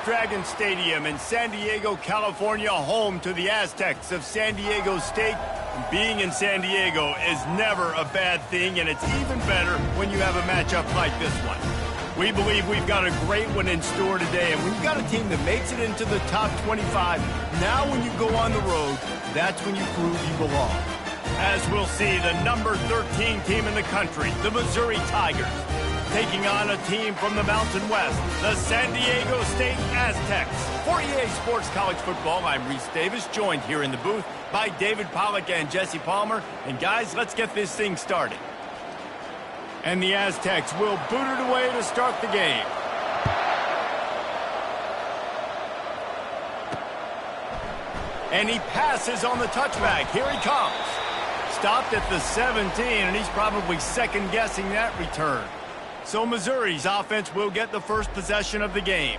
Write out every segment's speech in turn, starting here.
Snapdragon Stadium in San Diego, California, home to the Aztecs of San Diego State. Being in San Diego is never a bad thing, and it's even better when you have a matchup like this one. We believe we've got a great one in store today, and when you've got a team that makes it into the top 25, now when you go on the road, that's when you prove you belong. As we'll see, the number 13 team in the country, the Missouri Tigers, taking on a team from the Mountain West, the San Diego State Aztecs. For EA Sports College Football, I'm Reese Davis, joined here in the booth by David Pollack and Jesse Palmer. And guys, let's get this thing started. And the Aztecs will boot it away to start the game. And he passes on the touchback. Here he comes. Stopped at the 17, and he's probably second-guessing that return. So Missouri's offense will get the first possession of the game.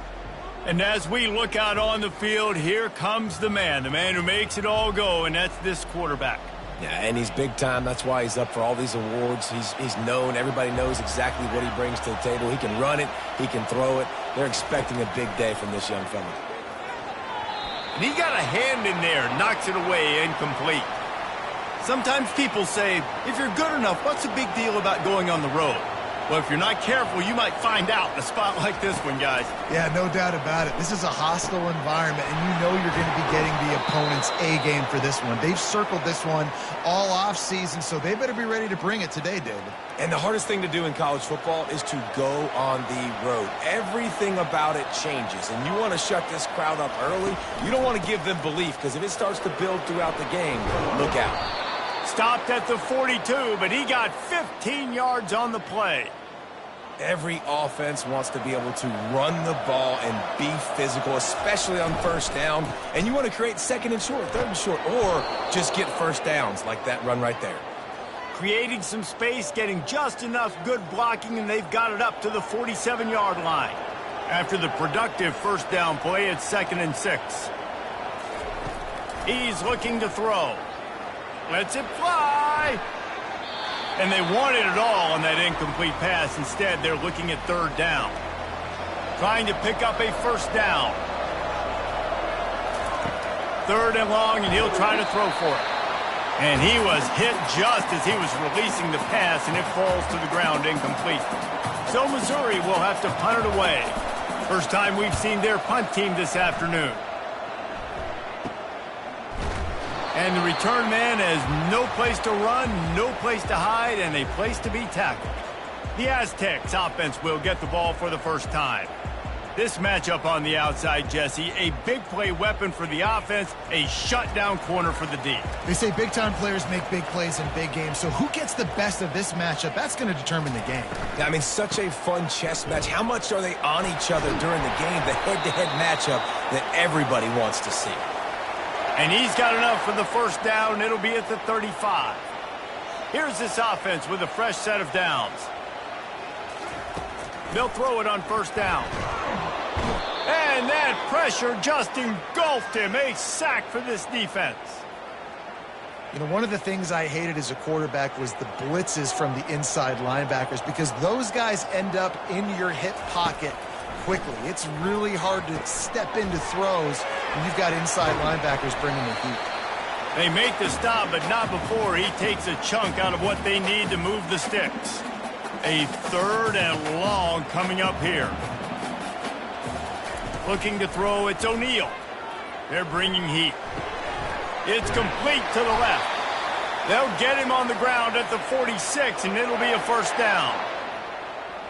And as we look out on the field, here comes the man who makes it all go, and that's this quarterback. Yeah, and he's big time. That's why he's up for all these awards. He's known. Everybody knows exactly what he brings to the table. He can run it. He can throw it. They're expecting a big day from this young fella. And he got a hand in there, knocks it away, incomplete. Sometimes people say, if you're good enough, what's the big deal about going on the road? Well, if you're not careful, you might find out in a spot like this one, guys. Yeah, no doubt about it. This is a hostile environment, and you know you're going to be getting the opponent's A game for this one. They've circled this one all offseason, so they better be ready to bring it today, David. And the hardest thing to do in college football is to go on the road. Everything about it changes, and you want to shut this crowd up early. You don't want to give them belief, because if it starts to build throughout the game, look out. Stopped at the 42, but he got 15 yards on the play. Every offense wants to be able to run the ball and be physical, especially on first down. And you want to create second and short, third and short, or just get first downs like that run right there. Creating some space, getting just enough good blocking, and they've got it up to the 47-yard line. After the productive first down play, it's 2nd and 6. He's looking to throw. Lets it fly. And they wanted it all on that incomplete pass. Instead, they're looking at 3rd down. Trying to pick up a first down. 3rd and long, and he'll try to throw for it. And he was hit just as he was releasing the pass, and it falls to the ground incomplete. So Missouri will have to punt it away. First time we've seen their punt team this afternoon. And the return man has no place to run, no place to hide, and a place to be tackled. The Aztecs offense will get the ball for the first time. This matchup on the outside, Jesse, a big play weapon for the offense, a shutdown corner for the D. They say big-time players make big plays in big games, so who gets the best of this matchup? That's going to determine the game. I mean, such a fun chess match. How much are they on each other during the game, the head-to-head matchup that everybody wants to see? And he's got enough for the first down. It'll be at the 35. Here's this offense with a fresh set of downs. They'll throw it on first down. And that pressure just engulfed him. A sack for this defense. You know, one of the things I hated as a quarterback was the blitzes from the inside linebackers, because those guys end up in your hip pocket quickly. It's really hard to step into throws when you've got inside linebackers bringing the heat. They make the stop, but not before he takes a chunk out of what they need to move the sticks. A 3rd and long coming up here. Looking to throw, it's O'Neal. They're bringing heat. It's complete to the left. They'll get him on the ground at the 46, and it'll be a first down.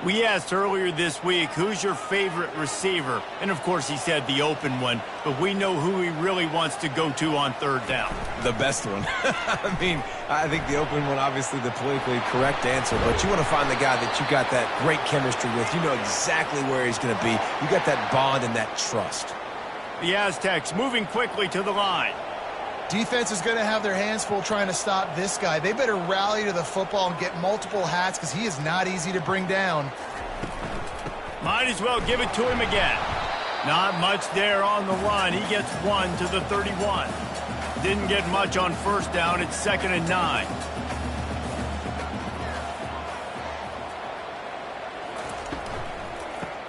We asked earlier this week, who's your favorite receiver? And, of course, he said the open one, but we know who he really wants to go to on 3rd down. The best one. I mean, I think the open one, obviously the politically correct answer, but you want to find the guy that you got that great chemistry with. You know exactly where he's going to be. You got that bond and that trust. The Aztecs moving quickly to the line. Defense is going to have their hands full trying to stop this guy. They better rally to the football and get multiple hats, because he is not easy to bring down. Might as well give it to him again. Not much there on the run. He gets 1 to the 31. Didn't get much on first down. It's 2nd and 9.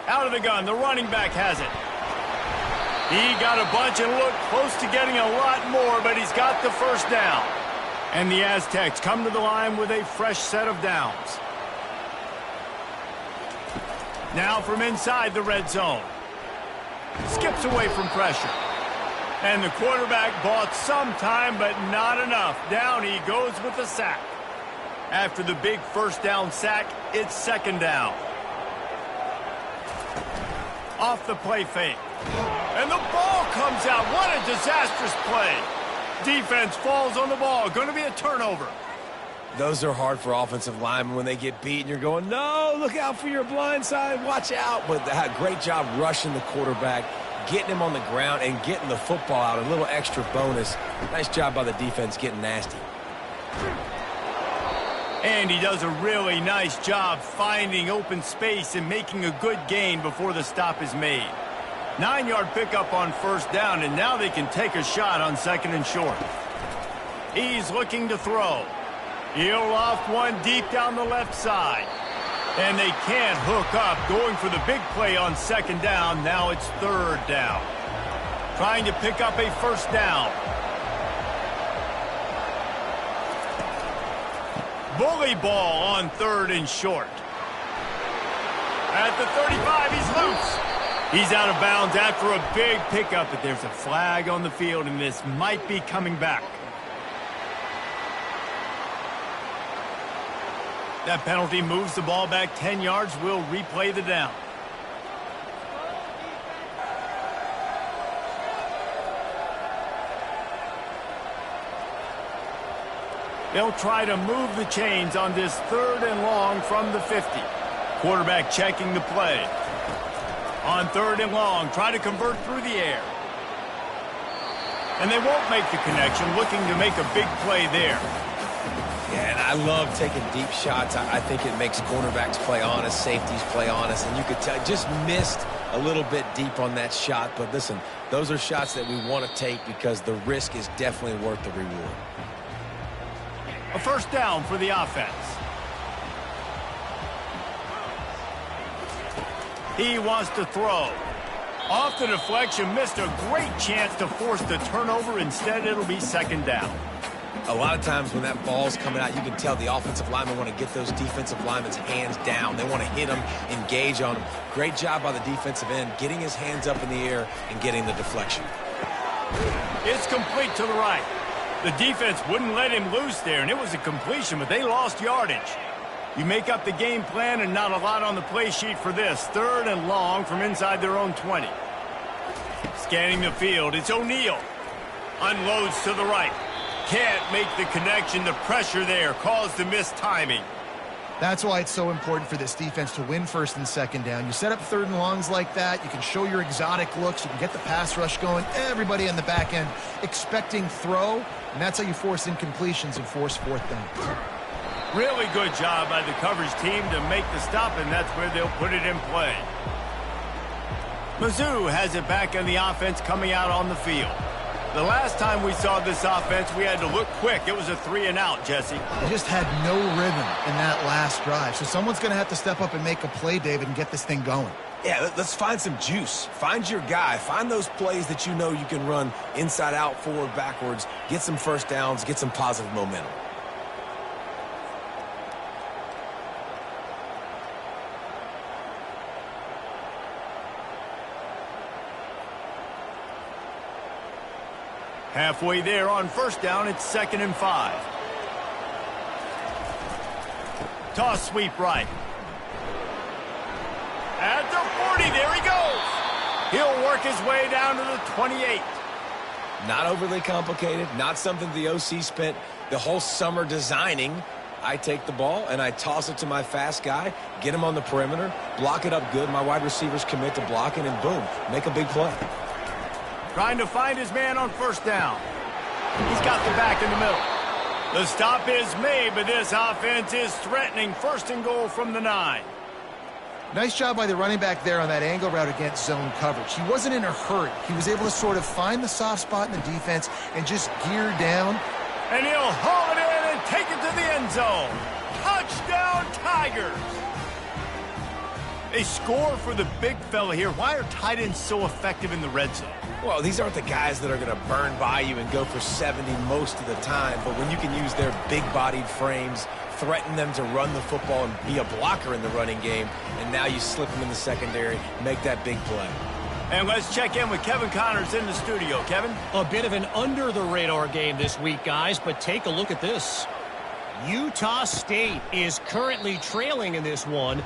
Out of the gun. The running back has it. He got a bunch and looked close to getting a lot more, but he's got the first down. And the Aztecs come to the line with a fresh set of downs. Now from inside the red zone. Skips away from pressure. And the quarterback bought some time, but not enough. Down he goes with the sack. After the big first down sack, it's second down. Off the play fake. And the ball comes out. What a disastrous play. Defense falls on the ball. Going to be a turnover. Those are hard for offensive linemen when they get beat and you're going, no, look out for your blind side, watch out. But great job rushing the quarterback, getting him on the ground and getting the football out. A little extra bonus. Nice job by the defense getting nasty. And he does a really nice job finding open space and making a good gain before the stop is made. 9-yard pickup on first down, and now they can take a shot on second and short. He's looking to throw. He'll loft one deep down the left side. And they can't hook up, going for the big play on second down. Now it's third down. Trying to pick up a first down. Bully ball on third and short. At the 35, he's loose. He's out of bounds after a big pickup, but there's a flag on the field, and this might be coming back. That penalty moves the ball back 10 yards. We'll replay the down. They'll try to move the chains on this third and long from the 50. Quarterback checking the play. On third and long, try to convert through the air. And they won't make the connection, looking to make a big play there. Yeah, and I love taking deep shots. I think it makes cornerbacks play honest, safeties play honest, and you could tell just missed a little bit deep on that shot. But listen, those are shots that we want to take because the risk is definitely worth the reward. A first down for the offense. He wants to throw. Off the deflection, missed a great chance to force the turnover. Instead, it'll be second down. A lot of times when that ball's coming out, you can tell the offensive linemen want to get those defensive linemen's hands down. They want to hit them, engage on them. Great job by the defensive end, getting his hands up in the air and getting the deflection. It's complete to the right. The defense wouldn't let him loose there, and it was a completion, but they lost yardage. You make up the game plan, and not a lot on the play sheet for this. Third and long from inside their own 20. Scanning the field, it's O'Neal. Unloads to the right. Can't make the connection. The pressure there caused the missed timing. That's why it's so important for this defense to win first and second down. You set up third and longs like that. You can show your exotic looks. You can get the pass rush going. Everybody on the back end expecting throw, and that's how you force incompletions and force fourth down. Really good job by the coverage team to make the stop, and that's where they'll put it in play. Mizzou has it back on the offense coming out on the field. The last time we saw this offense, we had to look quick. It was a 3-and-out, Jesse. They just had no rhythm in that last drive. So someone's going to have to step up and make a play, David, and get this thing going. Yeah, let's find some juice. Find your guy. Find those plays that you know you can run inside out, forward, backwards. Get some first downs. Get some positive momentum. Halfway there on first down, it's 2nd and 5. Toss sweep right. At the 40, there he goes. He'll work his way down to the 28. Not overly complicated, not something the OC spent the whole summer designing. I take the ball and I toss it to my fast guy, get him on the perimeter, block it up good. My wide receivers commit to blocking, and boom, make a big play. Trying to find his man on first down. He's got the back in the middle. The stop is made, but this offense is threatening. 1st and goal from the 9. Nice job by the running back there on that angle route against zone coverage. He wasn't in a hurry. He was able to sort of find the soft spot in the defense and just gear down. And he'll haul it in and take it to the end zone. Touchdown, Tigers! They score for the big fella here. Why are tight ends so effective in the red zone? Well, these aren't the guys that are going to burn by you and go for 70 most of the time, but when you can use their big-bodied frames, threaten them to run the football and be a blocker in the running game, and now you slip them in the secondary, make that big play. And let's check in with Kevin Connors in the studio. Kevin? A bit of an under-the-radar game this week, guys, but take a look at this. Utah State is currently trailing in this one.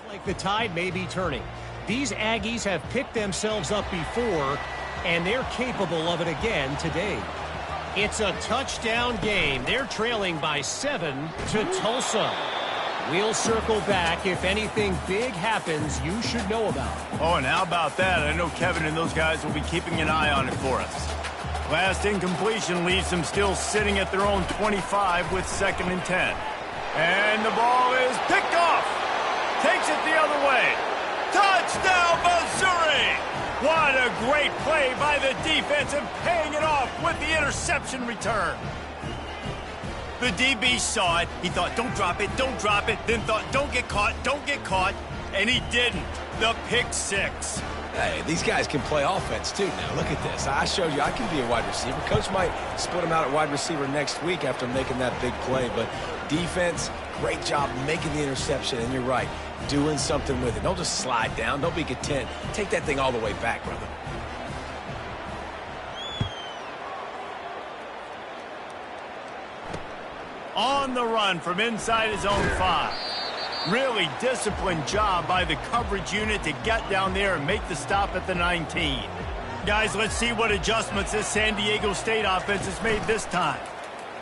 Like the tide may be turning. These Aggies have picked themselves up before, and they're capable of it again today. It's a touchdown game. They're trailing by 7 to Tulsa. We'll circle back if anything big happens you should know about. Oh, and how about that? I know Kevin and those guys will be keeping an eye on it for us. Last incompletion leaves them still sitting at their own 25 with 2nd and 10. And the ball is picked off. Takes it the other way. Touchdown, Missouri! What a great play by the defense and paying it off with the interception return. The DB saw it. He thought, don't drop it, don't drop it. Then thought, don't get caught. And he didn't. The pick 6. Hey, these guys can play offense, too. Now, look at this. I showed you I can be a wide receiver. Coach might split him out at wide receiver next week after making that big play. But defense, great job making the interception. And you're right, doing something with it. Don't just slide down. Don't be content. Take that thing all the way back, brother. On the run from inside his own 5. Really disciplined job by the coverage unit to get down there and make the stop at the 19. Guys, let's see what adjustments this San Diego State offense has made this time.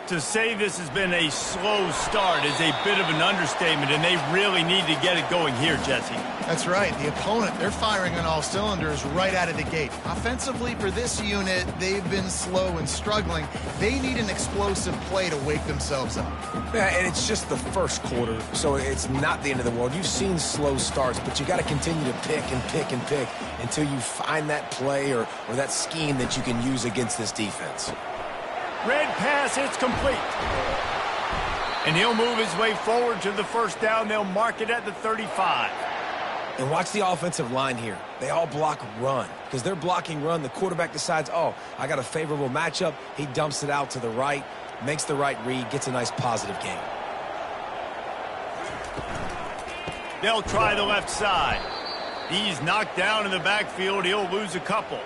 To say this has been a slow start is a bit of an understatement, and they really need to get it going here, Jesse. That's right. The opponent, they're firing on all cylinders right out of the gate. Offensively, for this unit, they've been slow and struggling. They need an explosive play to wake themselves up. Yeah, and it's just the first quarter, so it's not the end of the world. You've seen slow starts, but you got to continue to pick and pick and pick until you find that play or that scheme that you can use against this defense. Red pass, it's complete. And he'll move his way forward to the first down. They'll mark it at the 35. And watch the offensive line here. They all block run. Because they're blocking run, the quarterback decides, oh, I got a favorable matchup. He dumps it out to the right, makes the right read, gets a nice positive gain. They'll try the left side. He's knocked down in the backfield. He'll lose a couple.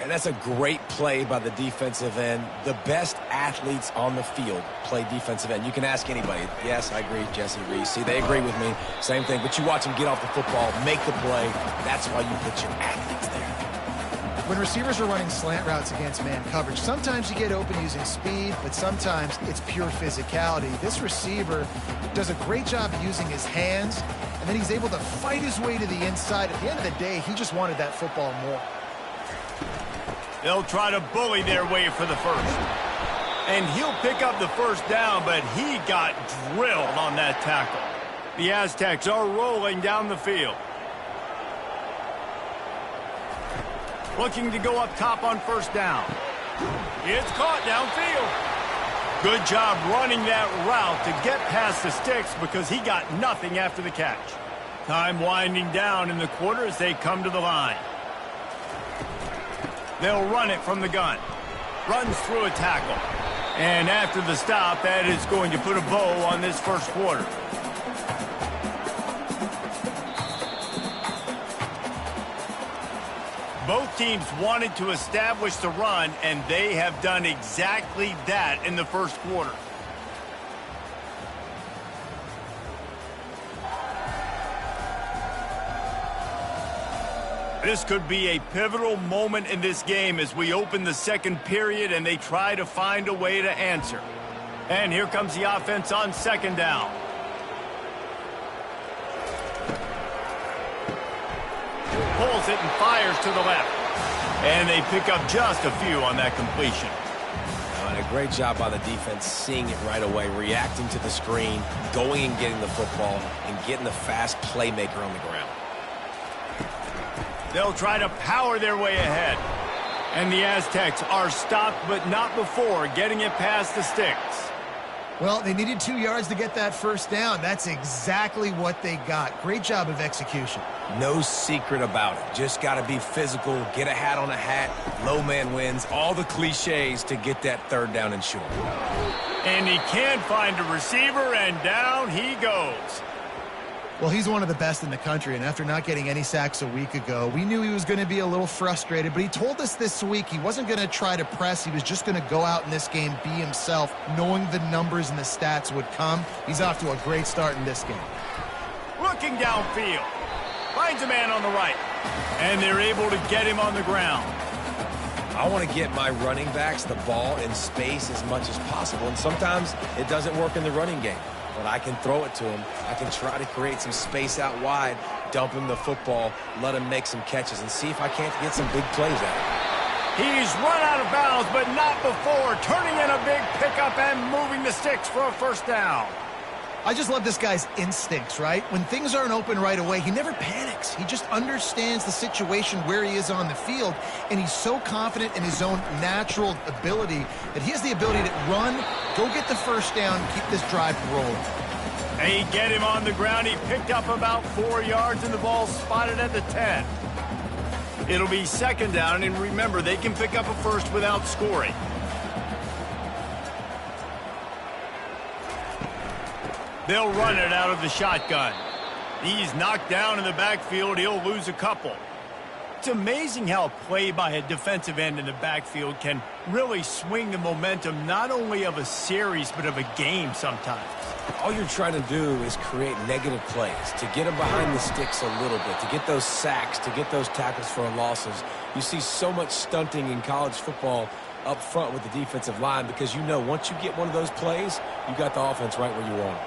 And that's a great play by the defensive end. The best athletes on the field play defensive end. You can ask anybody. Yes, I agree, Jesse Reese. See, they agree with me. Same thing. But you watch them get off the football, make the play. That's why you put your athletes there. When receivers are running slant routes against man coverage, sometimes you get open using speed, but sometimes it's pure physicality. This receiver does a great job using his hands, and then he's able to fight his way to the inside. At the end of the day, he just wanted that football more. They'll try to bully their way for the first. And he'll pick up the first down, but he got drilled on that tackle. The Aztecs are rolling down the field. Looking to go up top on first down. It's caught downfield. Good job running that route to get past the sticks because he got nothing after the catch. Time winding down in the quarter as they come to the line. They'll run it from the gun. Runs through a tackle. And after the stop, that is going to put a bow on this first quarter. Both teams wanted to establish the run, and they have done exactly that in the first quarter. This could be a pivotal moment in this game as we open the second period and they try to find a way to answer. And here comes the offense on second down. Pulls it and fires to the left. And they pick up just a few on that completion. And a great job by the defense seeing it right away, reacting to the screen, going and getting the football, and getting the fast playmaker on the ground. They'll try to power their way ahead. And the Aztecs are stopped, but not before getting it past the sticks. Well, they needed 2 yards to get that first down. That's exactly what they got. Great job of execution. No secret about it. Just got to be physical, get a hat on a hat, low man wins, all the cliches to get that third down and short. And he can't find a receiver, and down he goes. Well, he's one of the best in the country, and after not getting any sacks a week ago, we knew he was going to be a little frustrated, but he told us this week he wasn't going to try to press. He was just going to go out in this game, be himself, knowing the numbers and the stats would come. He's off to a great start in this game. Looking downfield. Finds a man on the right. And they're able to get him on the ground. I want to get my running backs the ball in space as much as possible, and sometimes it doesn't work in the running game. But I can throw it to him. I can try to create some space out wide, dump him the football, let him make some catches, and see if I can't get some big plays out of him. He's run out of bounds, but not before, turning in a big pickup and moving the sticks for a first down. I just love this guy's instincts, right? When things aren't open right away, he never panics. He just understands the situation where he is on the field, and he's so confident in his own natural ability that he has the ability to run, go get the first down, and keep this drive rolling. They get him on the ground. He picked up about 4 yards, and the ball spotted at the 10. It'll be second down, and remember, they can pick up a first without scoring. They'll run it out of the shotgun. He's knocked down in the backfield. He'll lose a couple. It's amazing how a play by a defensive end in the backfield can really swing the momentum not only of a series but of a game sometimes. All you're trying to do is create negative plays, to get them behind the sticks a little bit, to get those sacks, to get those tackles for losses. You see so much stunting in college football up front with the defensive line because you know once you get one of those plays, you got the offense right where you want it.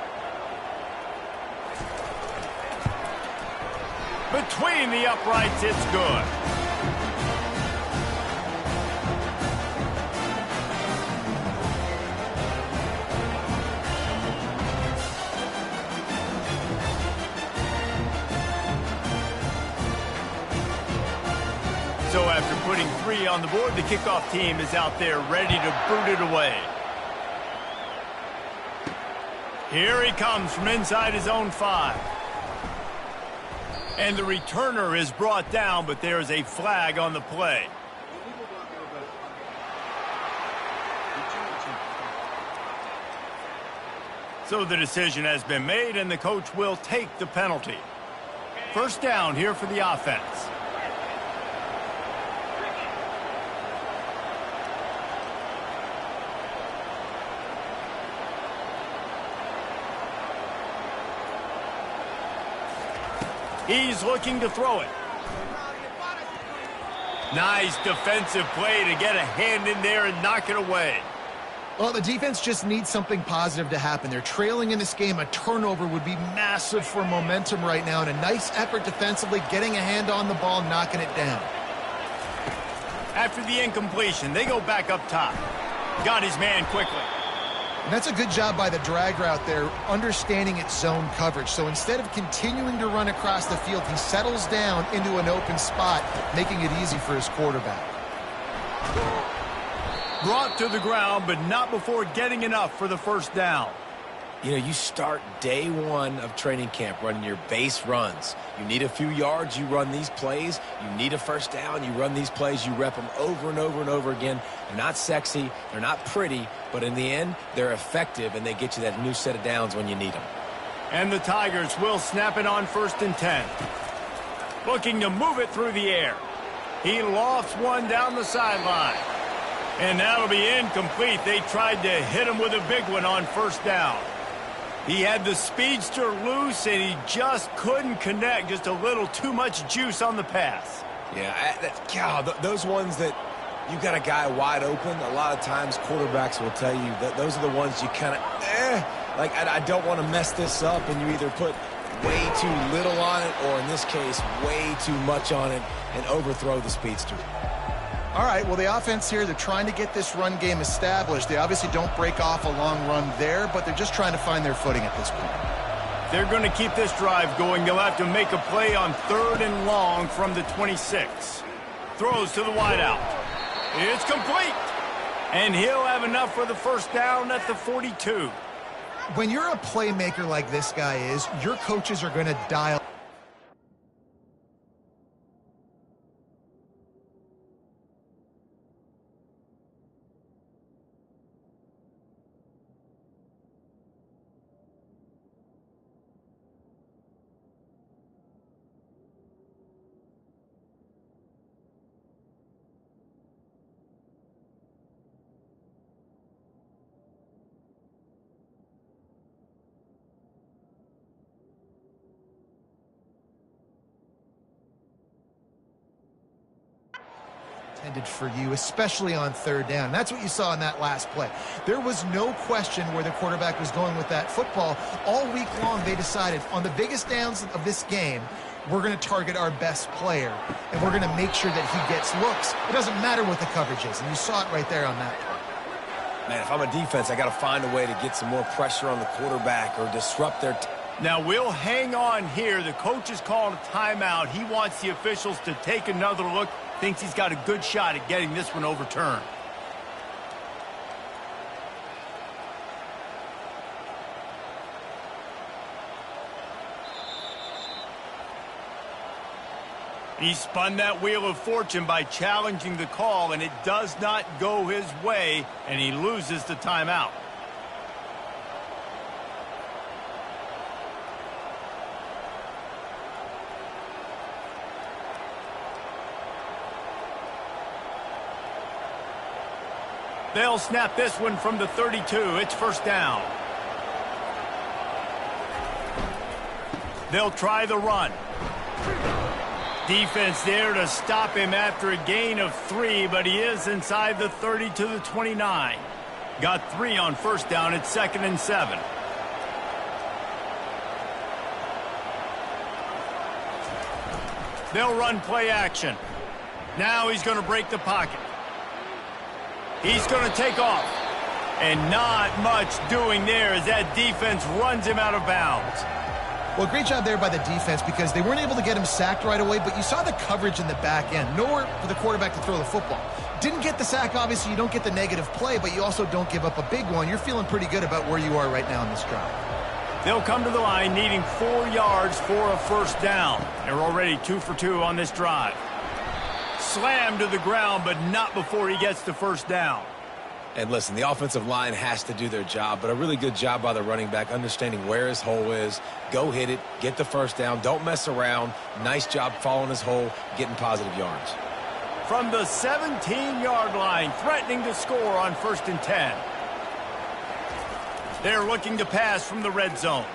Between the uprights, it's good. So after putting 3 on the board, the kickoff team is out there ready to boot it away. Here he comes from inside his own 5. And the returner is brought down, but there is a flag on the play. So the decision has been made, and the coach will take the penalty. First down here for the offense. He's looking to throw it. Nice defensive play to get a hand in there and knock it away. Well, the defense just needs something positive to happen. They're trailing in this game. A turnover would be massive for momentum right now, and a nice effort defensively, getting a hand on the ball, knocking it down. After the incompletion, they go back up top. Got his man quickly. And that's a good job by the drag route there, understanding its zone coverage. So instead of continuing to run across the field, he settles down into an open spot, making it easy for his quarterback. Brought to the ground, but not before getting enough for the first down. You know, you start day 1 of training camp running your base runs. You need a few yards, you run these plays. You need a first down, you run these plays. You rep them over and over and over again. They're not sexy, they're not pretty, but in the end, they're effective, and they get you that new set of downs when you need them. And the Tigers will snap it on 1st and 10. Looking to move it through the air. He lofts one down the sideline. And that'll be incomplete. They tried to hit him with a big one on first down. He had the speedster loose, and he just couldn't connect. Just a little too much juice on the pass. Yeah, God, those ones that you got a guy wide open, a lot of times quarterbacks will tell you that those are the ones you kind of, like I don't want to mess this up, and you either put way too little on it or, in this case, way too much on it and overthrow the speedster. All right, well, the offense here, they're trying to get this run game established. They obviously don't break off a long run there, but they're just trying to find their footing at this point. They're going to keep this drive going. They'll have to make a play on 3rd and long from the 26. Throws to the wideout. It's complete. And he'll have enough for the first down at the 42. When you're a playmaker like this guy is, your coaches are going to dial. Intended for you, especially on 3rd down. That's what you saw in that last play. There was no question where the quarterback was going with that football. All week long, they decided on the biggest downs of this game, we're going to target our best player, and we're going to make sure that he gets looks. It doesn't matter what the coverage is, and you saw it right there on that play. Man, if I'm a defense, I got to find a way to get some more pressure on the quarterback or disrupt their... Now, we'll hang on here. The coach has called a timeout. He wants the officials to take another look. Thinks he's got a good shot at getting this one overturned. He spun that wheel of fortune by challenging the call, and it does not go his way, and he loses the timeout. They'll snap this one from the 32. It's first down. They'll try the run. Defense there to stop him after a gain of 3, but he is inside the 30 to the 29. Got 3 on first down. It's 2nd and 7. They'll run play action. Now he's going to break the pocket. He's going to take off. And not much doing there as that defense runs him out of bounds. Well, great job there by the defense because they weren't able to get him sacked right away, but you saw the coverage in the back end. Nowhere for the quarterback to throw the football. Didn't get the sack, obviously. You don't get the negative play, but you also don't give up a big one. You're feeling pretty good about where you are right now in this drive. They'll come to the line needing 4 yards for a first down. They're already 2 for 2 on this drive. Slammed to the ground, but not before he gets the first down. And listen, the offensive line has to do their job, but a really good job by the running back understanding where his hole is. Go hit it, get the first down, don't mess around. Nice job following his hole, getting positive yards. From the 17-yard line, threatening to score on 1st and 10. They're looking to pass from the red zone.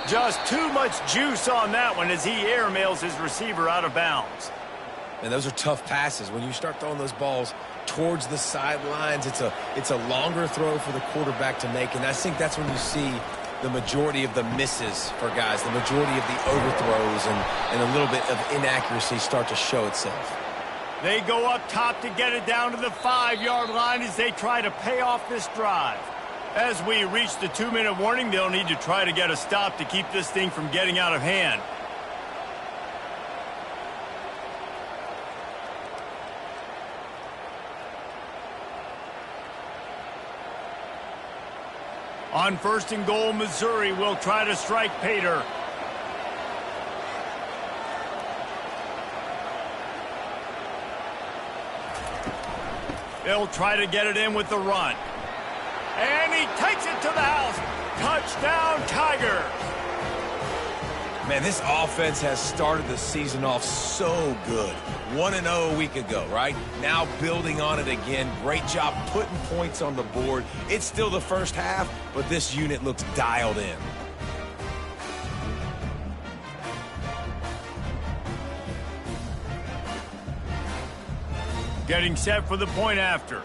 Just too much juice on that one as he airmails his receiver out of bounds. And those are tough passes. When you start throwing those balls towards the sidelines, it's a longer throw for the quarterback to make. And I think that's when you see the majority of the misses for guys, the majority of the overthrows and a little bit of inaccuracy start to show itself. They go up top to get it down to the 5-yard line as they try to pay off this drive. As we reach the 2-minute warning, they'll need to try to get a stop to keep this thing from getting out of hand. On 1st and goal, Missouri will try to strike Pater. They'll try to get it in with the run. And he takes it to the house. Touchdown, Tigers. Man, this offense has started the season off so good. 1-0 a week ago, right? Now building on it again. Great job putting points on the board. It's still the first half, but this unit looks dialed in. Getting set for the point after.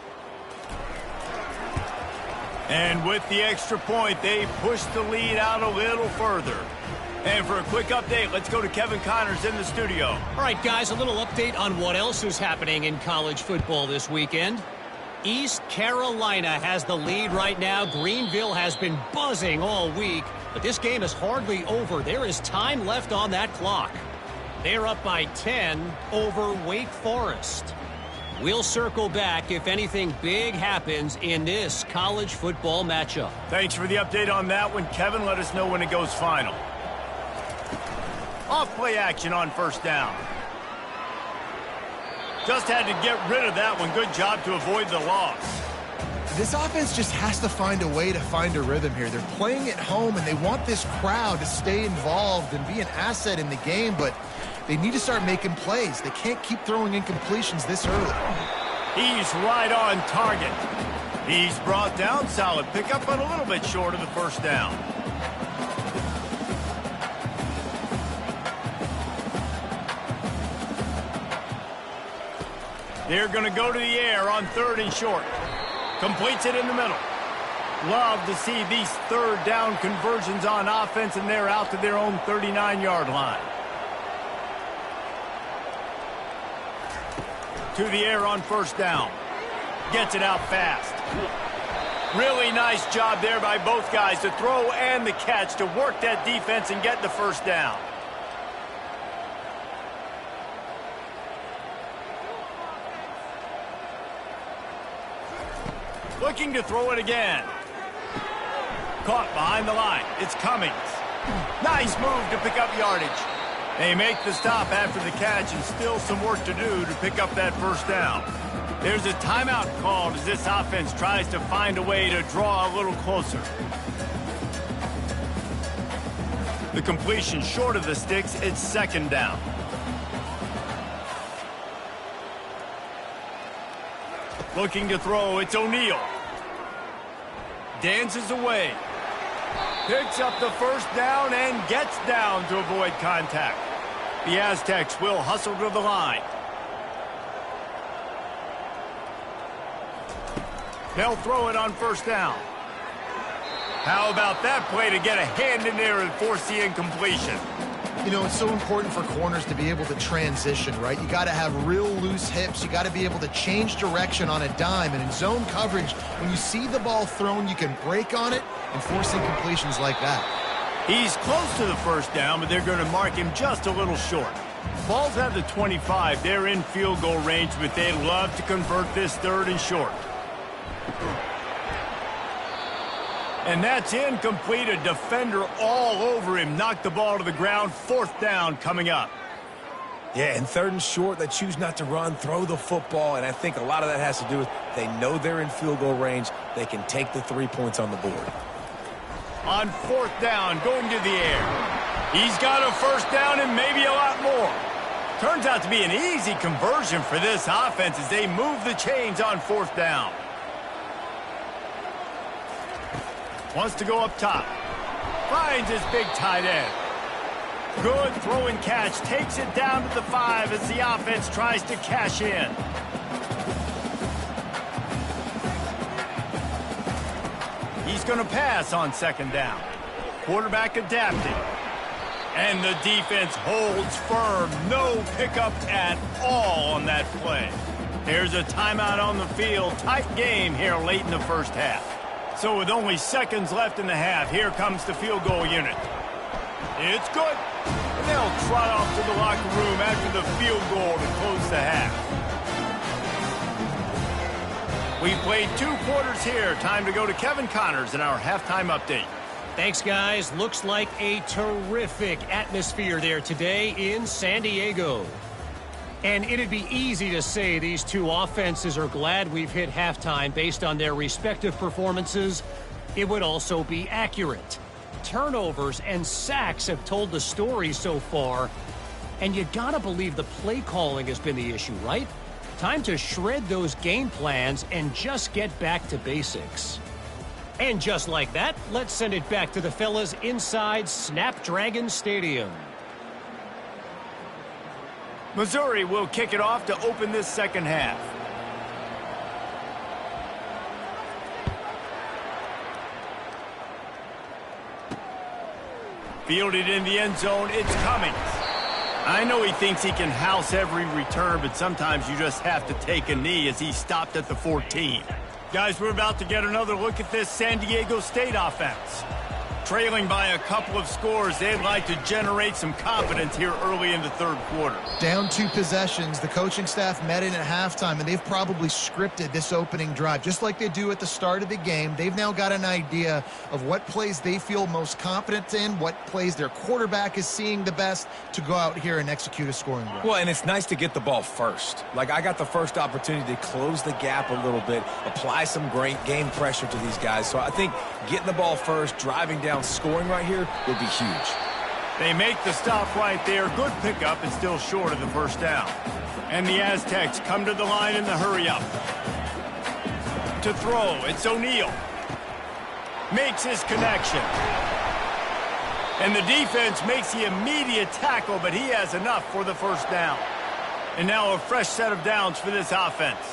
And with the extra point, they push the lead out a little further. And for a quick update, let's go to Kevin Connors in the studio. All right, guys, a little update on what else is happening in college football this weekend. East Carolina has the lead right now. Greenville has been buzzing all week, but this game is hardly over. There is time left on that clock. They're up by 10 over Wake Forest. We'll circle back if anything big happens in this college football matchup. Thanks for the update on that one, Kevin. Let us know when it goes final. Off-play action on first down. Just had to get rid of that one. Good job to avoid the loss. This offense just has to find a way to find a rhythm here. They're playing at home, and they want this crowd to stay involved and be an asset in the game, but they need to start making plays. They can't keep throwing incompletions this early. He's right on target. He's brought down. Solid pickup, but a little bit short of the first down. They're going to go to the air on 3rd and short. Completes it in the middle. Love to see these 3rd down conversions on offense, and they're out to their own 39-yard line. To the air on first down. Gets it out fast. Really nice job there by both guys to throw and the catch to work that defense and get the first down. Looking to throw it again. Caught behind the line. It's Cummings. Nice move to pick up yardage. They make the stop after the catch, and still some work to do to pick up that first down. There's a timeout called as this offense tries to find a way to draw a little closer. The completion short of the sticks. It's 2nd down. Looking to throw, it's O'Neal. Dances away. Picks up the first down and gets down to avoid contact. The Aztecs will hustle to the line. They'll throw it on first down. How about that play to get a hand in there and force the incompletion? You know, it's so important for corners to be able to transition, right? You got to have real loose hips. You got to be able to change direction on a dime. And in zone coverage, when you see the ball thrown, you can break on it and force incompletions like that. He's close to the first down, but they're going to mark him just a little short. Ball's at the 25. They're in field goal range, but they'd love to convert this 3rd and short. And that's incomplete. A defender all over him. Knocked the ball to the ground. 4th down coming up. Yeah, and 3rd and short, they choose not to run, throw the football, and I think a lot of that has to do with they know they're in field goal range. They can take the 3 points on the board. On 4th down, going to the air. He's got a first down and maybe a lot more. Turns out to be an easy conversion for this offense as they move the chains on 4th down. Wants to go up top. Finds his big tight end. Good throw and catch. Takes it down to the 5 as the offense tries to cash in. He's going to pass on 2nd down. Quarterback adapting. And the defense holds firm. No pickup at all on that play. There's a timeout on the field. Tight game here late in the first half. So with only seconds left in the half, here comes the field goal unit. It's good. And they'll trot off to the locker room after the field goal to close the half. We played 2 quarters here. Time to go to Kevin Connors in our halftime update. Thanks, guys. Looks like a terrific atmosphere there today in San Diego. And it'd be easy to say these two offenses are glad we've hit halftime based on their respective performances. It would also be accurate. Turnovers and sacks have told the story so far. And you gotta believe the play calling has been the issue, right? Time to shred those game plans and just get back to basics. And just like that, let's send it back to the fellas inside Snapdragon Stadium. Missouri will kick it off to open this second half. Fielded in the end zone, it's Cummings. I know he thinks he can house every return, but sometimes you just have to take a knee as he stopped at the 14. Guys, we're about to get another look at this San Diego State offense. Trailing by a couple of scores, they'd like to generate some confidence here early in the third quarter. Down 2 possessions. The coaching staff met in at halftime, and they've probably scripted this opening drive. Just like they do at the start of the game, they've now got an idea of what plays they feel most confident in, what plays their quarterback is seeing the best to go out here and execute a scoring drive. Well, and it's nice to get the ball first. Like, I got the first opportunity to close the gap a little bit, apply some great game pressure to these guys. So I think getting the ball first, driving down, scoring right here would be huge. They make the stop right there. Good pickup and still short of the first down. And the Aztecs come to the line in the hurry-up. To throw, it's O'Neal. Makes his connection. And the defense makes the immediate tackle, but he has enough for the first down. And now a fresh set of downs for this offense.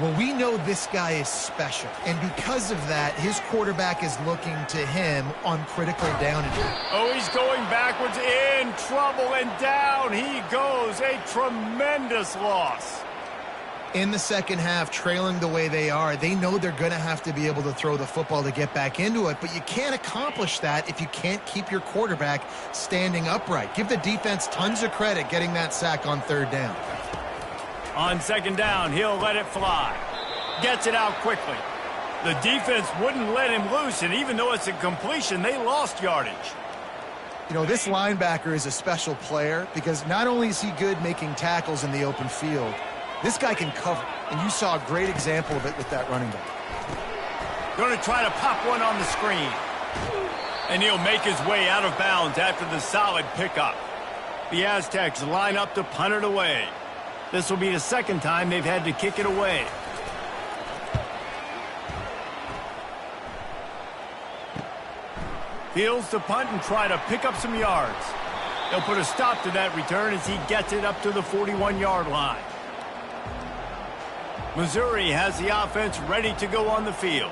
Well, we know this guy is special, and because of that, his quarterback is looking to him on critical down. Oh, he's going backwards, in trouble, and down he goes. A tremendous loss. In the second half, trailing the way they are, they know they're going to have to be able to throw the football to get back into it, but you can't accomplish that if you can't keep your quarterback standing upright. Give the defense tons of credit getting that sack on third down. On second down, he'll let it fly. Gets it out quickly. The defense wouldn't let him loose, and even though it's a completion, they lost yardage. You know, this linebacker is a special player because not only is he good making tackles in the open field, this guy can cover, and you saw a great example of it with that running back. Going to try to pop one on the screen. And he'll make his way out of bounds after the solid pickup. The Aztecs line up to punt it away. This will be the second time they've had to kick it away. Fields to punt and try to pick up some yards. They'll put a stop to that return as he gets it up to the 41-yard line. Missouri has the offense ready to go on the field.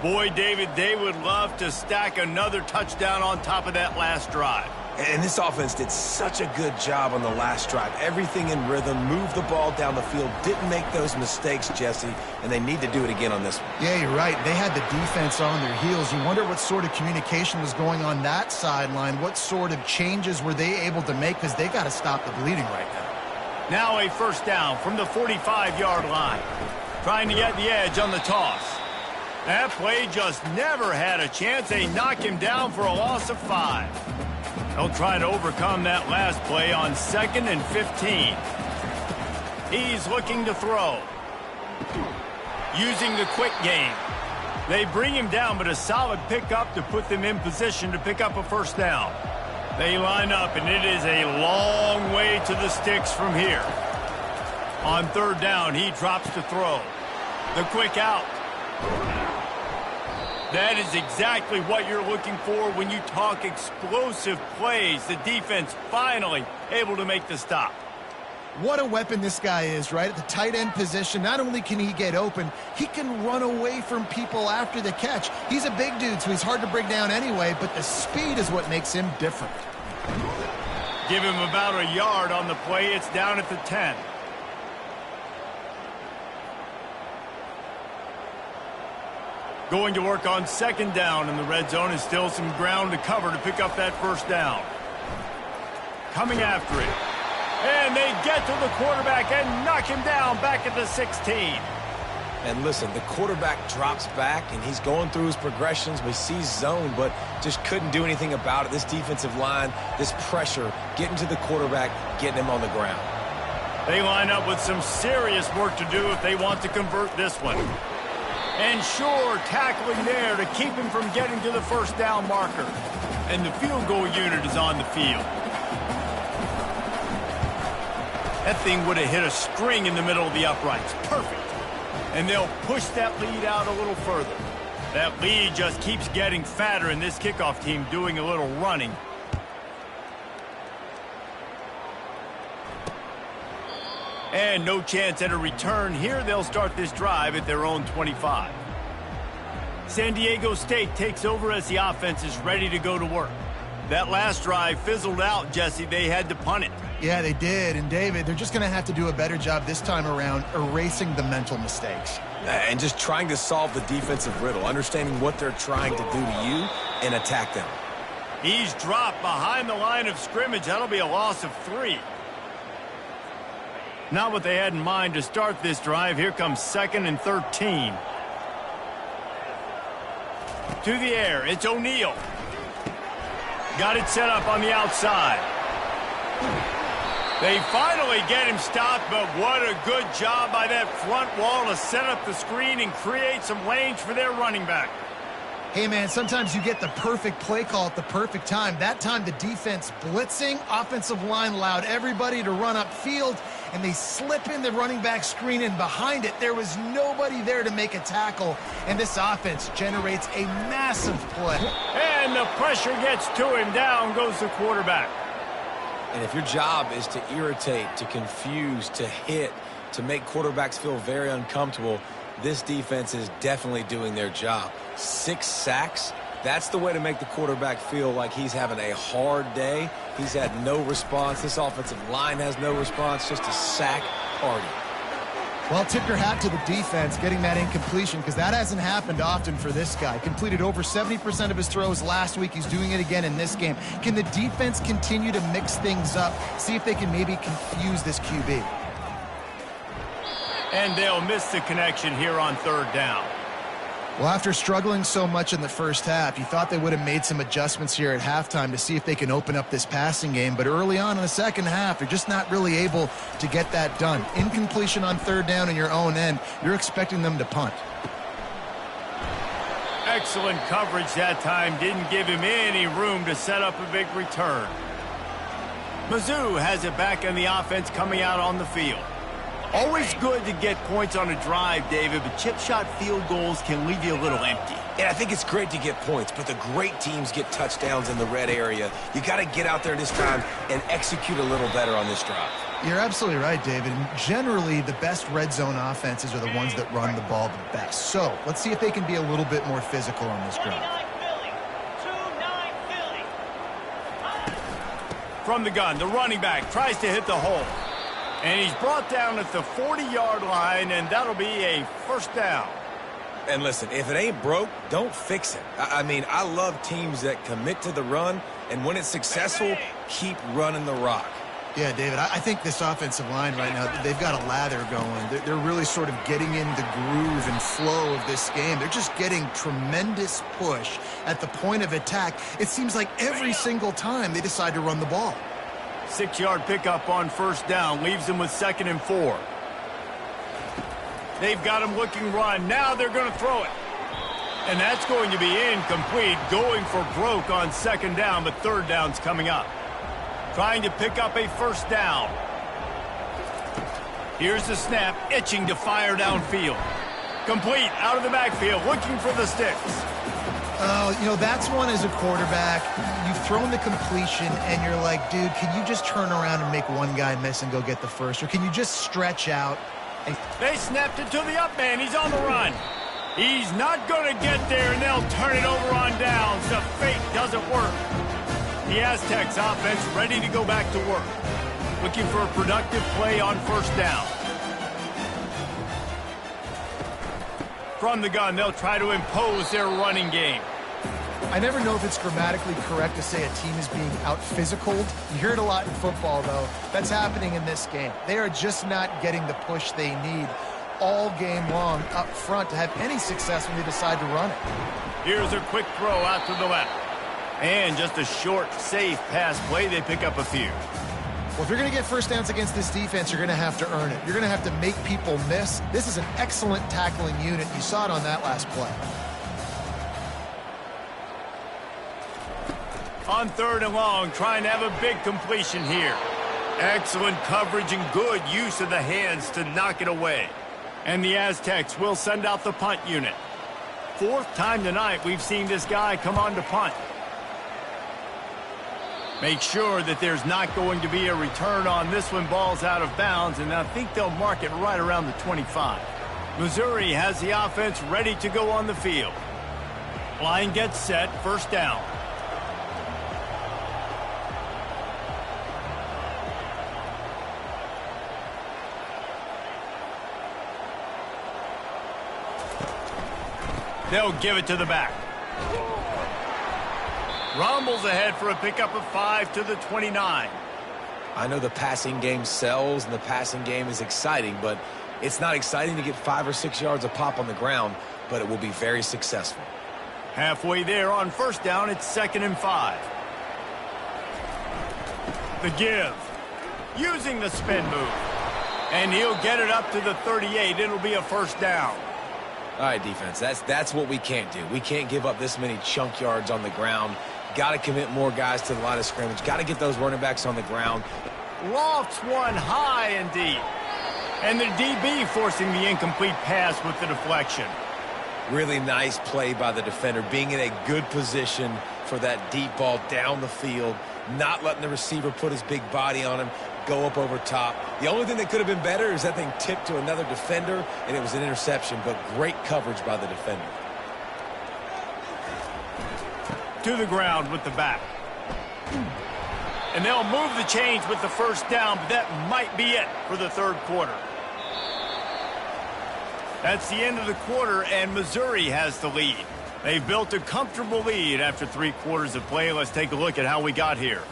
Boy, David, they would love to stack another touchdown on top of that last drive. And this offense did such a good job on the last drive. Everything in rhythm, moved the ball down the field, didn't make those mistakes, Jesse, and they need to do it again on this one. Yeah, you're right. They had the defense on their heels. You wonder what sort of communication was going on that sideline. What sort of changes were they able to make, because they got to stop the bleeding right now. Now a first down from the 45-yard line. Trying to get the edge on the toss. That play just never had a chance. They knock him down for a loss of 5. They'll try to overcome that last play on 2nd and 15. He's looking to throw. Using the quick game. They bring him down, but a solid pickup to put them in position to pick up a first down. They line up, and it is a long way to the sticks from here. On third down, he drops to throw. The quick out. That is exactly what you're looking for when you talk explosive plays. The defense finally able to make the stop. What a weapon this guy is, right? At the tight end position, not only can he get open, he can run away from people after the catch. He's a big dude, so he's hard to bring down anyway, but the speed is what makes him different. Give him about a yard on the play. It's down at the 10. Going to work on second down in the red zone, is still some ground to cover to pick up that first down. Coming after it. And they get to the quarterback and knock him down back at the 16. And listen, the quarterback drops back, and he's going through his progressions. We see zone, but just couldn't do anything about it. This defensive line, this pressure, getting to the quarterback, getting him on the ground. They line up with some serious work to do if they want to convert this one. And sure, tackling there to keep him from getting to the first down marker. And the field goal unit is on the field. That thing would have hit a string in the middle of the uprights. Perfect. And they'll push that lead out a little further. That lead just keeps getting fatter, and this kickoff team doing a little running. And no chance at a return here. They'll start this drive at their own 25. San Diego State takes over as the offense is ready to go to work. That last drive fizzled out, Jesse. They had to punt it. Yeah, they did. And, David, they're just going to have to do a better job this time around erasing the mental mistakes. And just trying to solve the defensive riddle, understanding what they're trying to do to you and attack them. He's dropped behind the line of scrimmage. That'll be a loss of 3. Not what they had in mind to start this drive. Here comes 2nd and 13. To the air, it's O'Neal. Got it set up on the outside. They finally get him stopped, but what a good job by that front wall to set up the screen and create some lanes for their running back. Hey, man, sometimes you get the perfect play call at the perfect time. That time the defense blitzing, offensive line allowed everybody to run upfield, and they slip in the running back screen, and behind it there was nobody there to make a tackle, and this offense generates a massive play. And the pressure gets to him. Down goes the quarterback. And if your job is to irritate, to confuse, to hit, to make quarterbacks feel very uncomfortable, this defense is definitely doing their job. 6 sacks, that's the way to make the quarterback feel like he's having a hard day. He's had no response. This offensive line has no response, just a sack party. Well, tip your hat to the defense getting that incompletion, because that hasn't happened often for this guy. Completed over 70% of his throws last week. He's doing it again in this game. Can the defense continue to mix things up, see if they can maybe confuse this QB? And they'll miss the connection here on 3rd down. Well, after struggling so much in the first half, you thought they would have made some adjustments here at halftime to see if they can open up this passing game. But early on in the second half, they're just not really able to get that done. Incompletion on 3rd down in your own end, you're expecting them to punt. Excellent coverage that time. Didn't give him any room to set up a big return. Mizzou has it back in the offense coming out on the field. Always good to get points on a drive, David, but chip shot field goals can leave you a little empty. And I think it's great to get points, but the great teams get touchdowns in the red area. You got to get out there this time and execute a little better on this drive. You're absolutely right, David. Generally, the best red zone offenses are the ones that run the ball the best. So let's see if they can be a little bit more physical on this drive. From the gun, the running back tries to hit the hole. And he's brought down at the 40-yard line, and that'll be a 1st down. And listen, if it ain't broke, don't fix it. I mean, I love teams that commit to the run, and when it's successful, keep running the rock. Yeah, David, I think this offensive line right now, they've got a lather going. They're really sort of getting in the groove and flow of this game. They're just getting tremendous push at the point of attack. It seems like every single time they decide to run the ball. 6-yard pickup on 1st down leaves them with 2nd and 4. They've got him looking run. Now they're going to throw it. And that's going to be incomplete. Going for broke on 2nd down, but 3rd down's coming up. Trying to pick up a 1st down. Here's the snap, itching to fire downfield. Complete, out of the backfield, looking for the sticks. Oh, you know, that's one as a quarterback. You've thrown the completion, and you're like, dude, can you just turn around and make one guy miss and go get the first? Or can you just stretch out? And they snapped it to the up man. He's on the run. He's not going to get there, and they'll turn it over on downs. The fake doesn't work. The Aztecs offense ready to go back to work. Looking for a productive play on 1st down. From the gun, they'll try to impose their running game. I never know if it's grammatically correct to say a team is being out-physicaled. You hear it a lot in football, though. That's happening in this game. They are just not getting the push they need all game long up front to have any success when they decide to run it. Here's a quick throw out to the left. And just a short, safe pass play. They pick up a few. Well, if you're going to get 1st downs against this defense, you're going to have to earn it. You're going to have to make people miss. This is an excellent tackling unit. You saw it on that last play. On 3rd and long, trying to have a big completion here. Excellent coverage and good use of the hands to knock it away. And the Aztecs will send out the punt unit. 4th time tonight we've seen this guy come on to punt. Make sure that there's not going to be a return on this one. Ball's out of bounds, and I think they'll mark it right around the 25. Missouri has the offense ready to go on the field. Line gets set, 1st down. They'll give it to the back. Rumbles ahead for a pickup of 5 to the 29. I know the passing game sells and the passing game is exciting, but it's not exciting to get 5 or 6 yards a pop on the ground, but it will be very successful. Halfway there on first down, it's 2nd and 5. The give. Using the spin move. And he'll get it up to the 38. It'll be a first down. All right, defense, that's what we can't do. We can't give up this many chunk yards on the ground. Got to commit more guys to the line of scrimmage. Got to get those running backs on the ground. Lofts one high and deep. And the DB forcing the incomplete pass with the deflection. Really nice play by the defender, being in a good position for that deep ball down the field, not letting the receiver put his big body on him, go up over top. The only thing that could have been better is that thing tipped to another defender, and it was an interception, but great coverage by the defender. To the ground with the back. And they'll move the chains with the first down, but that might be it for the third quarter. That's the end of the quarter, and Missouri has the lead. They've built a comfortable lead after 3 quarters of play. Let's take a look at how we got here.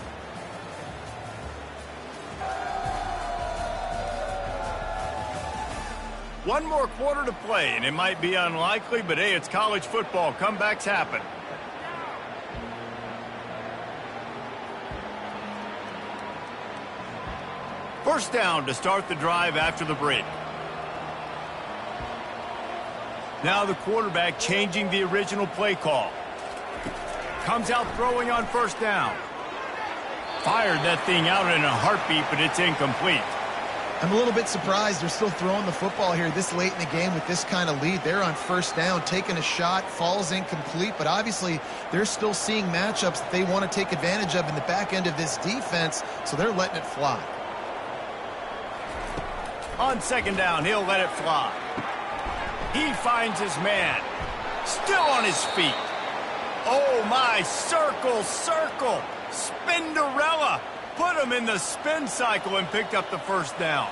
One more quarter to play, and it might be unlikely, but hey, it's college football. Comebacks happen. First down to start the drive after the break. Now the quarterback changing the original play call. Comes out throwing on first down. Fired that thing out in a heartbeat, but it's incomplete. I'm a little bit surprised they're still throwing the football here this late in the game with this kind of lead. They're on first down, taking a shot, falls incomplete, but obviously they're still seeing matchups that they want to take advantage of in the back end of this defense, so they're letting it fly. On second down, he'll let it fly. He finds his man. Still on his feet. Oh, my. Circle, circle. Spinderella. Put him in the spin cycle and picked up the first down.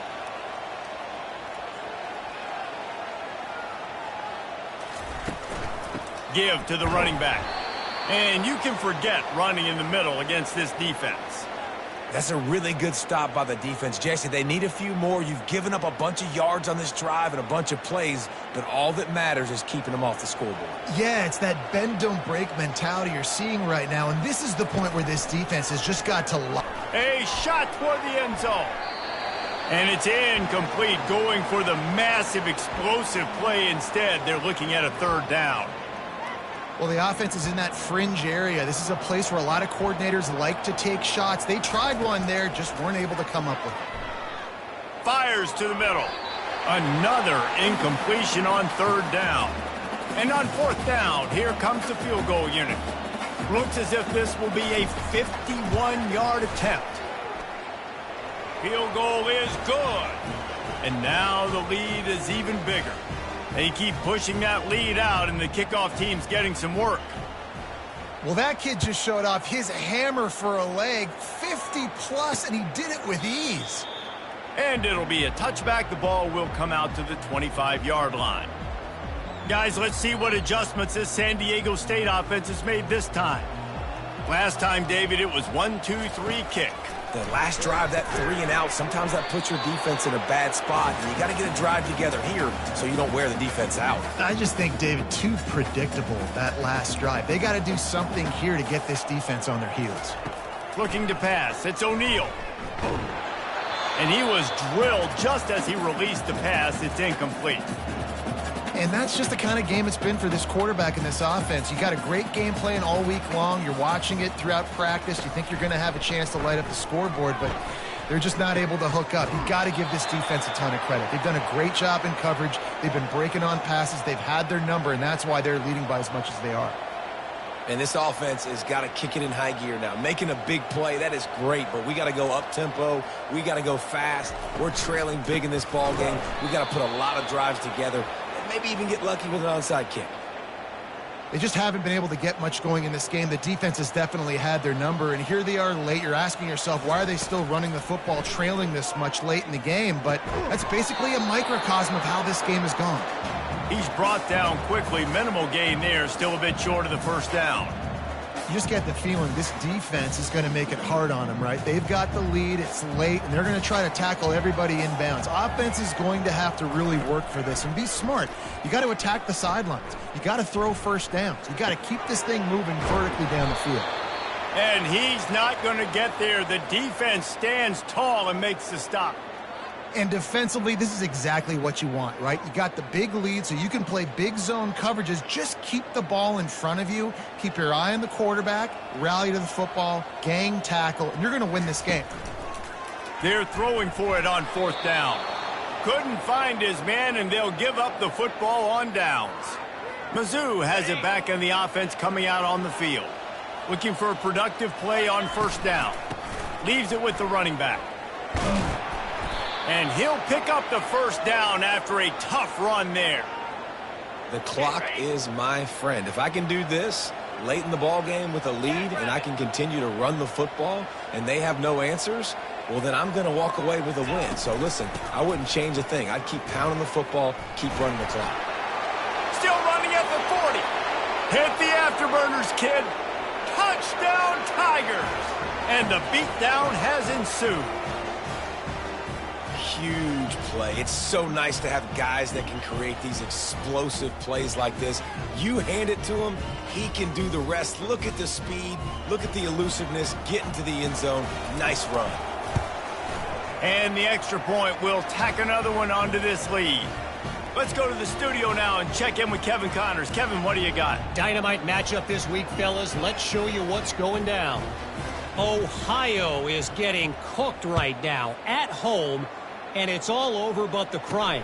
Give to the running back. And you can forget running in the middle against this defense. That's a really good stop by the defense. Jesse, they need a few more. You've given up a bunch of yards on this drive and a bunch of plays, but all that matters is keeping them off the scoreboard. Yeah, it's that bend, don't break mentality you're seeing right now, and this is the point where this defense has just got to lock. A shot toward the end zone. And it's incomplete, going for the massive explosive play instead. They're looking at a third down. Well, the offense is in that fringe area. This is a place where a lot of coordinators like to take shots. They tried one there, just weren't able to come up with it. Fires to the middle. Another incompletion on third down. And on fourth down, here comes the field goal unit. Looks as if this will be a 51-yard attempt. Field goal is good. And now the lead is even bigger. They keep pushing that lead out, and the kickoff team's getting some work. Well, that kid just showed off his hammer for a leg, 50-plus, and he did it with ease. And it'll be a touchback. The ball will come out to the 25-yard line. Guys, let's see what adjustments this San Diego State offense has made this time. Last time, David, it was 1-2-3 kick. The last drive, that 3 and out, sometimes that puts your defense in a bad spot. And you got to get a drive together here so you don't wear the defense out. I just think, David, too predictable, that last drive. They got to do something here to get this defense on their heels. Looking to pass. It's O'Neal. And he was drilled just as he released the pass. It's incomplete. And that's just the kind of game it's been for this quarterback in this offense. You got a great game plan all week long. You're watching it throughout practice. You think you're going to have a chance to light up the scoreboard, but they're just not able to hook up. You've got to give this defense a ton of credit. They've done a great job in coverage. They've been breaking on passes. They've had their number, and that's why they're leading by as much as they are. And this offense has got to kick it in high gear now. Making a big play, that is great, but we got to go up-tempo. We got to go fast. We're trailing big in this ball game. We got to put a lot of drives together. Maybe even get lucky with an onside kick. They just haven't been able to get much going in this game. The defense has definitely had their number, and here they are late. You're asking yourself, why are they still running the football, trailing this much late in the game? But that's basically a microcosm of how this game has gone. He's brought down quickly. Minimal gain there, still a bit short of the first down. You just get the feeling this defense is going to make it hard on them, right? They've got the lead, it's late, and they're going to try to tackle everybody inbounds. Offense is going to have to really work for this and be smart. You got to attack the sidelines. You got to throw first downs. You got to keep this thing moving vertically down the field. And he's not going to get there. The defense stands tall and makes the stop. And defensively, this is exactly what you want, right? You got the big lead, so you can play big zone coverages. Just keep the ball in front of you. Keep your eye on the quarterback. Rally to the football. Gang tackle. And you're going to win this game. They're throwing for it on fourth down. Couldn't find his man, and they'll give up the football on downs. Mizzou has it back in the offense coming out on the field. Looking for a productive play on first down. Leaves it with the running back. And he'll pick up the first down after a tough run there. The clock is my friend. If I can do this late in the ball game with a lead and I can continue to run the football and they have no answers, well, then I'm going to walk away with a win. So, listen, I wouldn't change a thing. I'd keep pounding the football, keep running the clock. Still running at the 40. Hit the afterburners, kid. Touchdown, Tigers. And the beatdown has ensued. Huge play. It's so nice to have guys that can create these explosive plays like this. You hand it to him, he can do the rest. Look at the speed. Look at the elusiveness. Get into the end zone. Nice run. And the extra point will tack another one onto this lead. Let's go to the studio now and check in with Kevin Connors. Kevin, what do you got? Dynamite matchup this week, fellas. Let's show you what's going down. Ohio is getting cooked right now at home, and it's all over but the crying.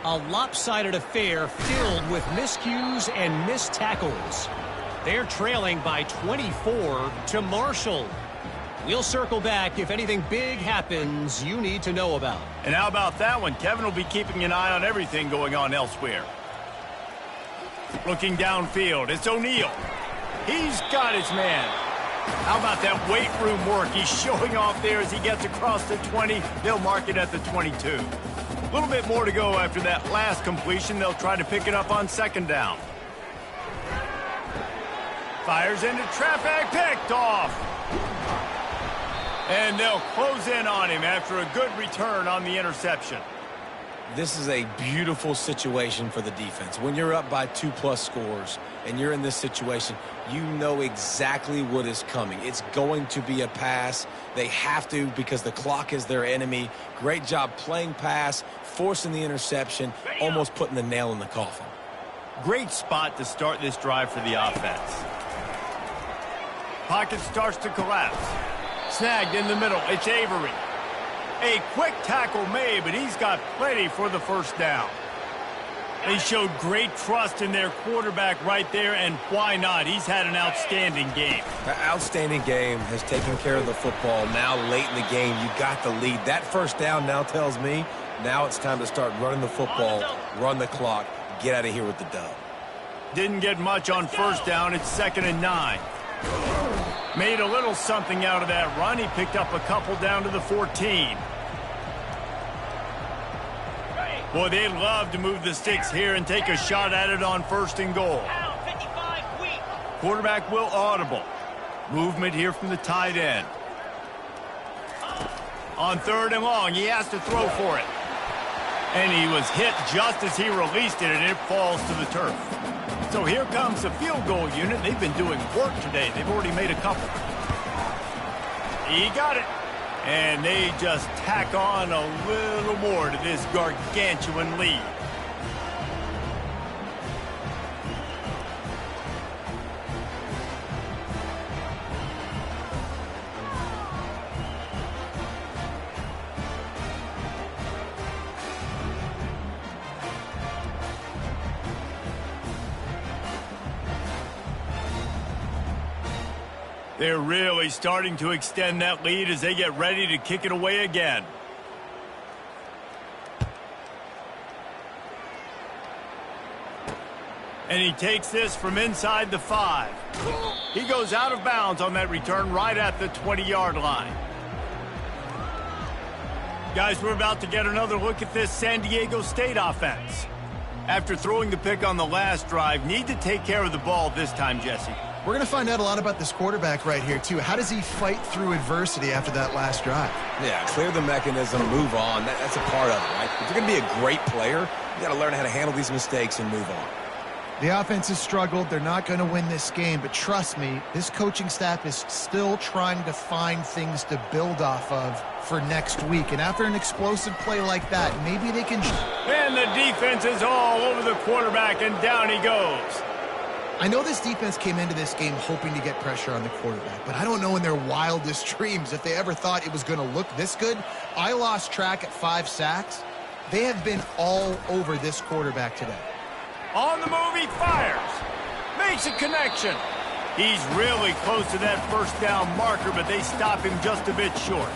A lopsided affair filled with miscues and missed tackles. They're trailing by 24 to Marshall. We'll circle back if anything big happens you need to know about. And how about that one? Kevin will be keeping an eye on everything going on elsewhere. Looking downfield, it's O'Neal. He's got his man. How about that weight room work? He's showing off there as he gets across the 20. They'll mark it at the 22. A little bit more to go after that last completion. They'll try to pick it up on second down. Fires into traffic, picked off. And they'll close in on him after a good return on the interception. This is a beautiful situation for the defense. When you're up by 2+ scores and you're in this situation, you know exactly what is coming. It's going to be a pass. They have to because the clock is their enemy. Great job playing pass, forcing the interception, almost putting the nail in the coffin. Great spot to start this drive for the offense. Pocket starts to collapse. Snagged in the middle. It's Avery. A quick tackle made, but he's got plenty for the first down. They showed great trust in their quarterback right there, and why not? He's had an outstanding game. The outstanding game has taken care of the football. Now late in the game, you got the lead. That first down now tells me now it's time to start running the football, run the clock, get out of here with the dub. Didn't get much on first down. It's 2nd and 9. Made a little something out of that run. He picked up a couple down to the 14. Boy, they'd love to move the sticks here and take a shot at it on 1st and goal. Quarterback will audible. Movement here from the tight end. On 3rd and long, he has to throw for it. And he was hit just as he released it, and it falls to the turf. So here comes the field goal unit. They've been doing work today. They've already made a couple. He got it. And they just tack on a little more to this gargantuan lead. They're really starting to extend that lead as they get ready to kick it away again. And he takes this from inside the 5. He goes out of bounds on that return right at the 20-yard line. Guys, we're about to get another look at this San Diego State offense. After throwing the pick on the last drive, need to take care of the ball this time, Jesse. We're going to find out a lot about this quarterback right here, too. How does he fight through adversity after that last drive? Yeah, clear the mechanism, move on. That's a part of it, right? If you're going to be a great player, you got to learn how to handle these mistakes and move on. The offense has struggled. They're not going to win this game, but trust me, this coaching staff is still trying to find things to build off of for next week. And after an explosive play like that, maybe they can... And the defense is all over the quarterback, and down he goes. I know this defense came into this game hoping to get pressure on the quarterback, but I don't know in their wildest dreams if they ever thought it was going to look this good. I lost track at 5 sacks. They have been all over this quarterback today. On the move, he fires. Makes a connection. He's really close to that first down marker, but they stop him just a bit short.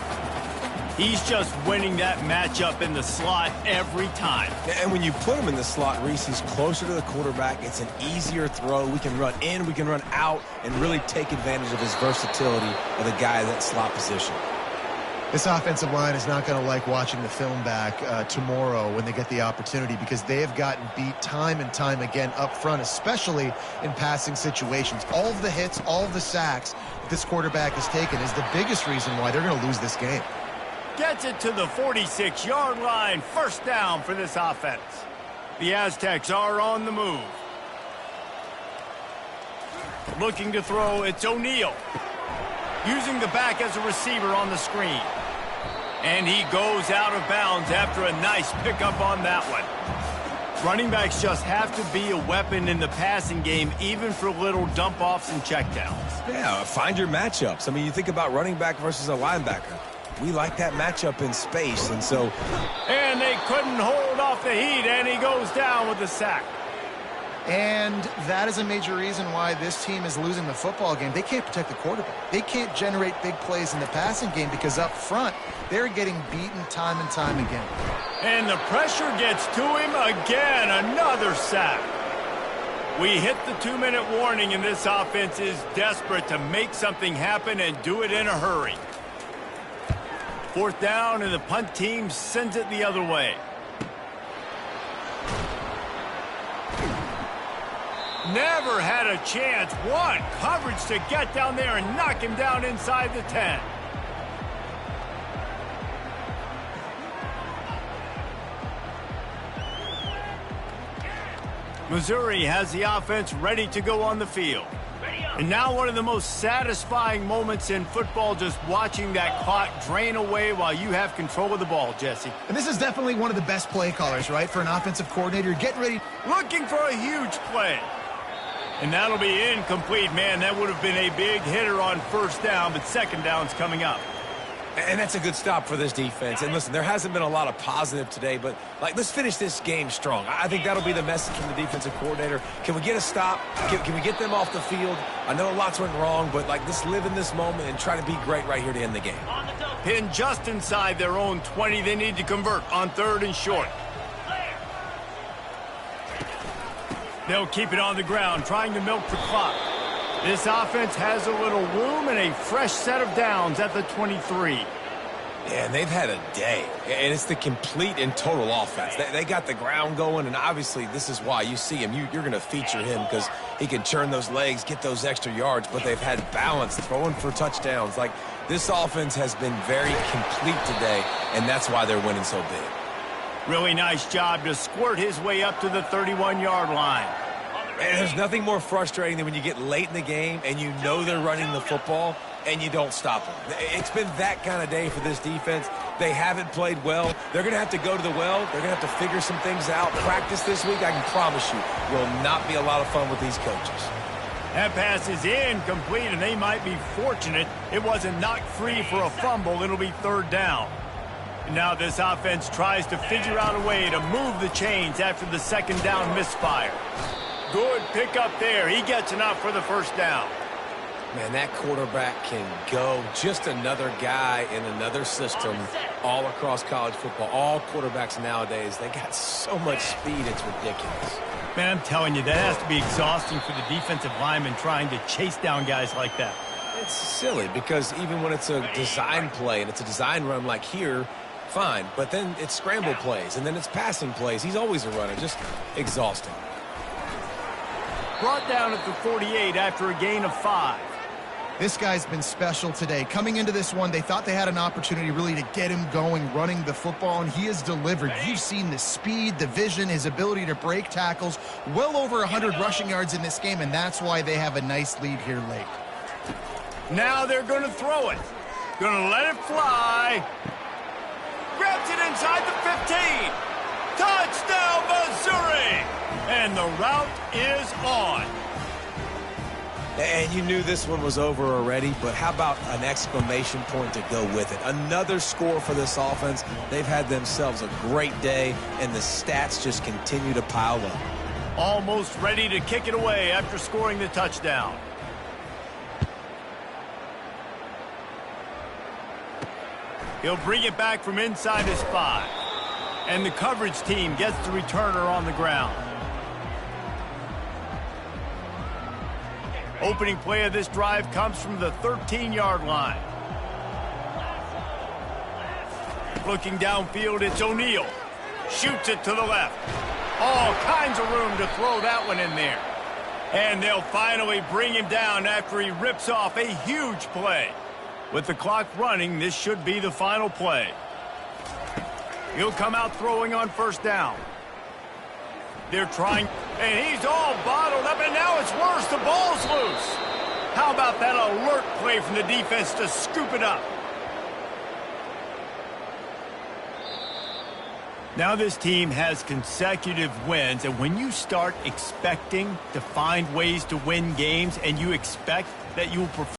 He's just winning that matchup in the slot every time. And when you put him in the slot, Reese, he's closer to the quarterback. It's an easier throw. We can run in, we can run out, and really take advantage of his versatility of the guy in that slot position. This offensive line is not going to like watching the film back tomorrow when they get the opportunity, because they have gotten beat time and time again up front, especially in passing situations. All of the hits, all of the sacks that this quarterback has taken is the biggest reason why they're going to lose this game. Gets it to the 46-yard line. First down for this offense. The Aztecs are on the move. Looking to throw, it's O'Neal. Using the back as a receiver on the screen. And he goes out of bounds after a nice pickup on that one. Running backs just have to be a weapon in the passing game, even for little dump-offs and checkdowns. Yeah, find your matchups. I mean, you think about running back versus a linebacker. We like that matchup in space, and so... And they couldn't hold off the heat, and he goes down with the sack. And that is a major reason why this team is losing the football game. They can't protect the quarterback. They can't generate big plays in the passing game because up front, they're getting beaten time and time again. And the pressure gets to him again. Another sack. We hit the 2-minute warning, and this offense is desperate to make something happen and do it in a hurry. 4th down, and the punt team sends it the other way. Never had a chance. One coverage to get down there and knock him down inside the 10. Missouri has the offense ready to go on the field. And now one of the most satisfying moments in football, just watching that clock drain away while you have control of the ball, Jesse. And this is definitely one of the best play callers, right, for an offensive coordinator. Getting ready. Looking for a huge play. And that'll be incomplete. Man, that would have been a big hitter on 1st down, but 2nd down's coming up. And that's a good stop for this defense. And listen, there hasn't been a lot of positive today, but, let's finish this game strong. I think that'll be the message from the defensive coordinator. Can we get a stop? Can we get them off the field? I know lots went wrong, but, let's live in this moment and try to be great right here to end the game. Pinned just inside their own 20. They need to convert on 3rd and short. They'll keep it on the ground, trying to milk the clock. This offense has a little room and a fresh set of downs at the 23. Yeah, and they've had a day. And it's the complete and total offense. They got the ground going, and obviously this is why you see him. You're going to feature him because he can churn those legs, get those extra yards, but they've had balance, throwing for touchdowns. This offense has been very complete today, and that's why they're winning so big. Really nice job to squirt his way up to the 31-yard line. And there's nothing more frustrating than when you get late in the game and you know they're running the football and you don't stop them. It's been that kind of day for this defense. They haven't played well. They're going to have to go to the well. They're going to have to figure some things out. Practice this week, I can promise you, will not be a lot of fun with these coaches. That pass is incomplete, and they might be fortunate it wasn't knocked free for a fumble. It'll be 3rd down. Now this offense tries to figure out a way to move the chains after the 2nd down misfire. Good pickup there. He gets enough for the 1st down. Man, that quarterback can go. Just another guy in another system all across college football. All quarterbacks nowadays, they got so much speed, it's ridiculous. Man, I'm telling you, that has to be exhausting for the defensive lineman trying to chase down guys like that. It's silly because even when it's a design play and it's a design run like here, fine. But then it's scramble plays and then it's passing plays. He's always a runner. Just exhausting. Brought down at the 48 after a gain of 5. This guy's been special today. Coming into this one, they thought they had an opportunity really to get him going, running the football, and he has delivered. You've seen the speed, the vision, his ability to break tackles. Well over 100 rushing yards in this game, and that's why they have a nice lead here late. Now they're going to throw it. Going to let it fly. Grabs it inside the 15. Touchdown, Missouri! And the route is on. And you knew this one was over already, but how about an exclamation point to go with it? Another score for this offense. They've had themselves a great day, and the stats just continue to pile up. Almost ready to kick it away after scoring the touchdown. He'll bring it back from inside his 5. And the coverage team gets the returner on the ground. Opening play of this drive comes from the 13-yard line. Looking downfield, it's O'Neal. Shoots it to the left. All kinds of room to throw that one in there. And they'll finally bring him down after he rips off a huge play. With the clock running, this should be the final play. He'll come out throwing on first down. They're trying, and he's all bottled up, and now it's worse. The ball's loose. How about that alert play from the defense to scoop it up? Now this team has consecutive wins, and when you start expecting to find ways to win games and you expect that you will perform